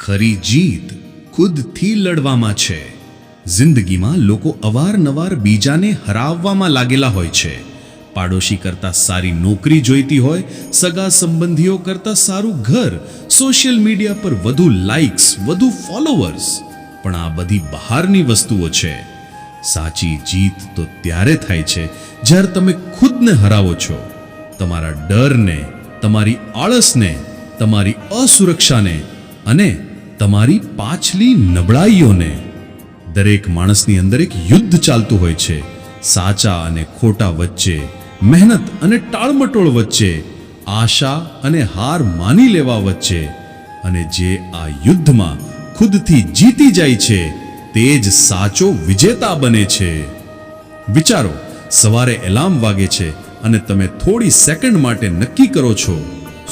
ખરી જીત ખુદથી લડવામાં છે. જિંદગીમાં લોકો અવારનવાર બીજાને હરાવવામાં લાગેલા હોય છે. પાડોશી કરતાં સારી નોકરી જોઈતી હોય, સગા સંબંધીઓ કરતાં સારું ઘર, સોશિયલ મીડિયા પર વધુ લાઇક્સ, વધુ ફોલોવર્સ. પણ આ બધી બહારની વસ્તુઓ છે. સાચી જીત તો ત્યારે થાય છે જ્યારે તમે ખુદને હરાવો છો. તમારા ડરને, તમારી આળસને, તમારી અસુરક્ષાને અને તમારી પાછલી નબળાઈઓને. દરેક માણસની અંદર એક યુદ્ધ ચાલતું હોય છે. સાચા અને ખોટા વચ્ચે, મહેનત અને ટાળમટોળ વચ્ચે, આશા અને હાર માની લેવા વચ્ચે. અને જે આ યુદ્ધમાં ખુદથી જીતી જાય છે તે જ સાચો વિજેતા બને છે. વિચારો, સવારે એલાર્મ વાગે છે અને તમે થોડી સેકન્ડ માટે નક્કી કરો છો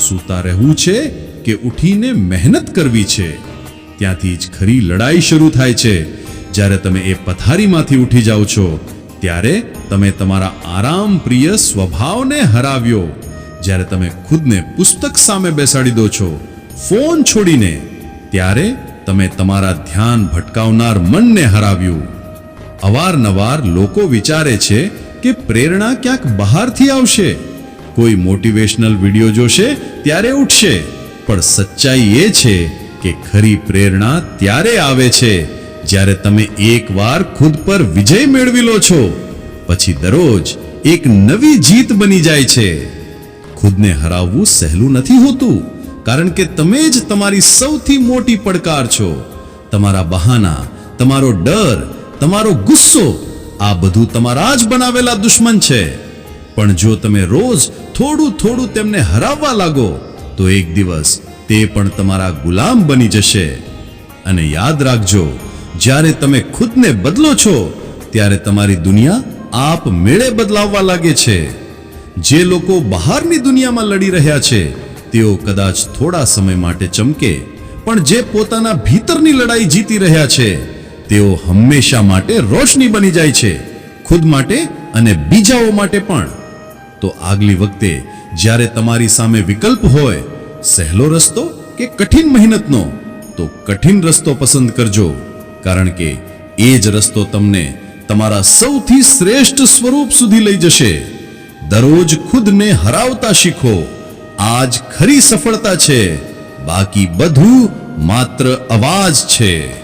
સૂતા રહેવું છે કે ઉઠીને મહેનત કરવી છે. ત્યાંથી જ ખરી લડાઈ શરૂ થાય છે. જ્યારે તમે એ પથારીમાંથી ઉઠી જાઓ છો ત્યારે તમે તમારા આરામ પ્રિય સ્વભાવને હરાવ્યો. જ્યારે તમે ખુદને પુસ્તક સામે બેસાડી દો છો ફોન છોડીને, ત્યારે તમે તમારા ધ્યાન ભટકાવનાર મનને હરાવ્યું. અવારનવાર લોકો વિચારે છે કે પ્રેરણા ક્યાંક બહારથી આવશે, કોઈ મોટિવેશનલ વિડીયો જોશે ત્યારે ઉઠશે. પણ સચ્ચાઈ એ છે કે ખરી પ્રેરણા ત્યારે આવે છે જ્યારે તમે એકવાર ખુદ પર વિજય મેળવી લો છો. પછી દરરોજ એક નવી જીત બની જાય છે. ખુદને હરાવવું સહેલું નથી હોતું, કારણ કે તમે જ તમારી સૌથી મોટી પડકાર છો. તમારા બહાના, તમારો ડર, તમારો ગુસ્સો, આ બધું તમારા જ બનાવેલા દુશ્મન છે. પણ જો તમે રોજ થોડું થોડું તેમને હરાવવા લાગો તો એક દિવસ તે પણ તમારા ગુલામ બની જશે. અને યાદ રાખજો, જ્યારે તમે ખુદને બદલો છો ત્યારે તમારી દુનિયા આપમેળે બદલાવવા લાગે છે. જે લોકો બહારની દુનિયામાં લડી રહ્યા છે તેઓ કદાચ થોડા સમય માટે ચમકે, પણ જે પોતાના ભીતરની લડાઈ જીતી રહ્યા છે તેઓ હંમેશા માટે રોશની બની જાય છે, ખુદ માટે અને બીજાઓ માટે પણ. તો આગલી વખતે જ્યારે તમારી સામે વિકલ્પ હોય, સહેલો રસ્તો કે કઠિન મહેનતનો, તો કઠિન રસ્તો પસંદ કરજો, કારણ કે એ જ રસ્તો તમને તમારા સૌથી શ્રેષ્ઠ સ્વરૂપ સુધી લઈ જશે. દરરોજ ખુદને હરાવતા શીખો. આ જ ખરી સફળતા છે. બાકી બધું માત્ર અવાજ છે.